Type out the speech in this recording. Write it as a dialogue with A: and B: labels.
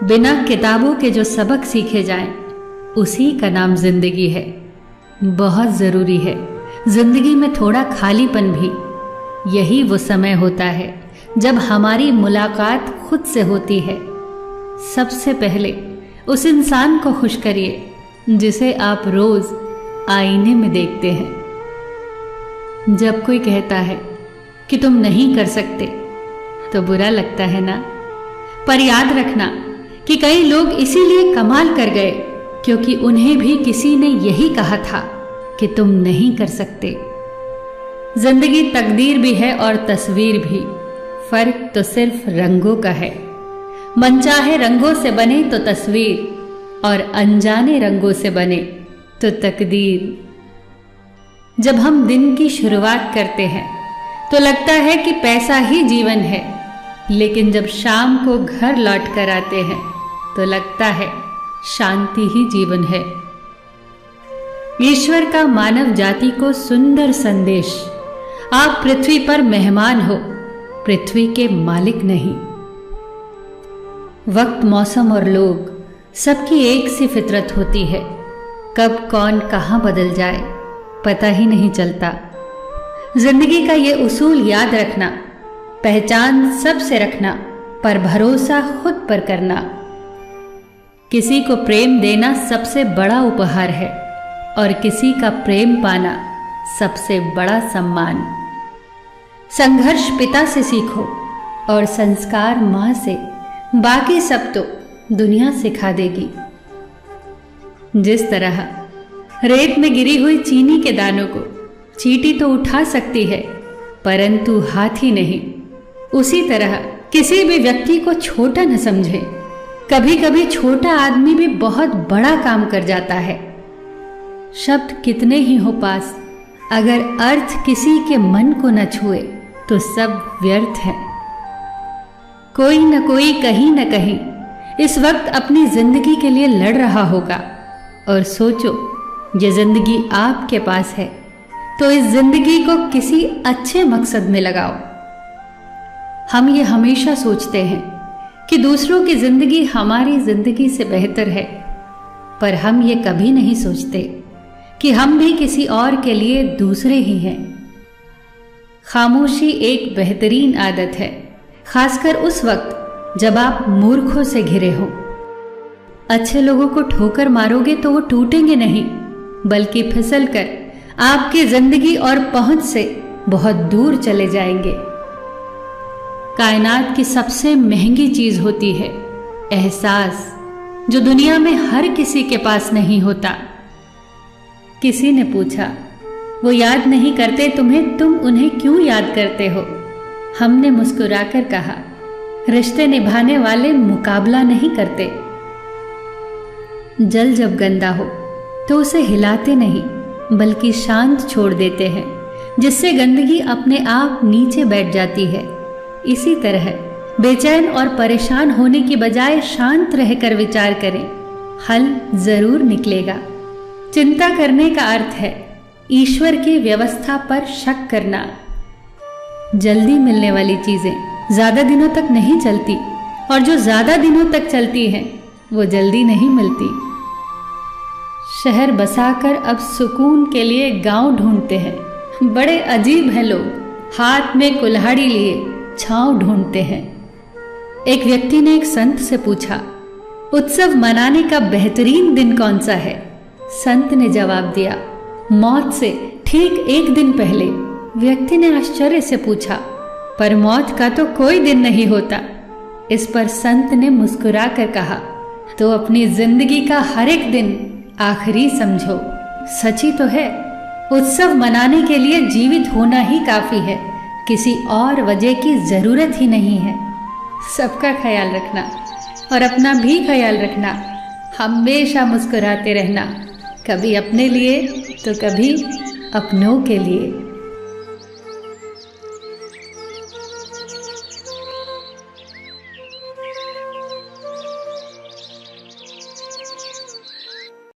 A: बिना किताबों के जो सबक सीखे जाएं, उसी का नाम जिंदगी है। बहुत ज़रूरी है जिंदगी में थोड़ा खालीपन भी। यही वो समय होता है जब हमारी मुलाकात खुद से होती है। सबसे पहले उस इंसान को खुश करिए जिसे आप रोज आईने में देखते हैं। जब कोई कहता है कि तुम नहीं कर सकते तो बुरा लगता है ना, पर याद रखना कि कई लोग इसीलिए कमाल कर गए क्योंकि उन्हें भी किसी ने यही कहा था कि तुम नहीं कर सकते। जिंदगी तकदीर भी है और तस्वीर भी, फर्क तो सिर्फ रंगों का है। मनचाहे रंगों से बने तो तस्वीर और अनजाने रंगों से बने तो तकदीर। जब हम दिन की शुरुआत करते हैं तो लगता है कि पैसा ही जीवन है, लेकिन जब शाम को घर लौट कर आते हैं तो लगता है शांति ही जीवन है। ईश्वर का मानव जाति को सुंदर संदेश, आप पृथ्वी पर मेहमान हो, पृथ्वी के मालिक नहीं। वक्त, मौसम और लोग सबकी एक सी फितरत होती है। कब कौन कहां बदल जाए पता ही नहीं चलता। जिंदगी का ये उसूल याद रखना, पहचान सबसे रखना पर भरोसा खुद पर करना। किसी को प्रेम देना सबसे बड़ा उपहार है और किसी का प्रेम पाना सबसे बड़ा सम्मान। संघर्ष पिता से सीखो और संस्कार मां से, बाकी सब तो दुनिया सिखा देगी। जिस तरह रेत में गिरी हुई चीनी के दानों को चींटी तो उठा सकती है परंतु हाथी नहीं, उसी तरह किसी भी व्यक्ति को छोटा न समझे। कभी कभी छोटा आदमी भी बहुत बड़ा काम कर जाता है। शब्द कितने ही हो पास, अगर अर्थ किसी के मन को न छुए तो सब व्यर्थ है। कोई न कोई कहीं न कहीं इस वक्त अपनी जिंदगी के लिए लड़ रहा होगा। और सोचो, ये जिंदगी आपके पास है तो इस जिंदगी को किसी अच्छे मकसद में लगाओ। हम ये हमेशा सोचते हैं कि दूसरों की जिंदगी हमारी जिंदगी से बेहतर है, पर हम ये कभी नहीं सोचते कि हम भी किसी और के लिए दूसरे ही हैं। खामोशी एक बेहतरीन आदत है, खासकर उस वक्त जब आप मूर्खों से घिरे हो। अच्छे लोगों को ठोकर मारोगे तो वो टूटेंगे नहीं, बल्कि फिसल कर आपकी जिंदगी और पहुंच से बहुत दूर चले जाएंगे। कायनात की सबसे महंगी चीज होती है एहसास, जो दुनिया में हर किसी के पास नहीं होता। किसी ने पूछा, वो याद नहीं करते तुम्हें, तुम उन्हें क्यों याद करते हो? हमने मुस्कुराकर कहा, रिश्ते निभाने वाले मुकाबला नहीं करते। जल जब गंदा हो तो उसे हिलाते नहीं बल्कि शांत छोड़ देते हैं, जिससे गंदगी अपने आप नीचे बैठ जाती है। इसी तरह बेचैन और परेशान होने की बजाय शांत रहकर विचार करें, हल जरूर निकलेगा। चिंता करने का अर्थ है ईश्वर की व्यवस्था पर शक करना। जल्दी मिलने वाली चीजें ज्यादा दिनों तक नहीं चलती और जो ज्यादा दिनों तक चलती हैं वो जल्दी नहीं मिलती। शहर बसाकर अब सुकून के लिए गांव ढूंढते हैं। बड़े अजीब हैं लोग, हाथ में कुल्हाड़ी लिए छांव ढूंढते हैं। एक व्यक्ति ने एक संत से पूछा, उत्सव मनाने का बेहतरीन दिन कौन सा है? संत ने जवाब दिया, मौत से ठीक एक दिन पहले। व्यक्ति ने आश्चर्य से पूछा, पर मौत का तो कोई दिन नहीं होता। इस पर संत ने मुस्कुरा कर कहा, तो अपनी जिंदगी का हर एक दिन आखिरी समझो। सच ही तो है, उत्सव मनाने के लिए जीवित होना ही काफी है, किसी और वजह की जरूरत ही नहीं है। सबका ख्याल रखना और अपना भी ख्याल रखना। हमेशा मुस्कुराते रहना, कभी अपने लिए तो कभी अपनों के लिए।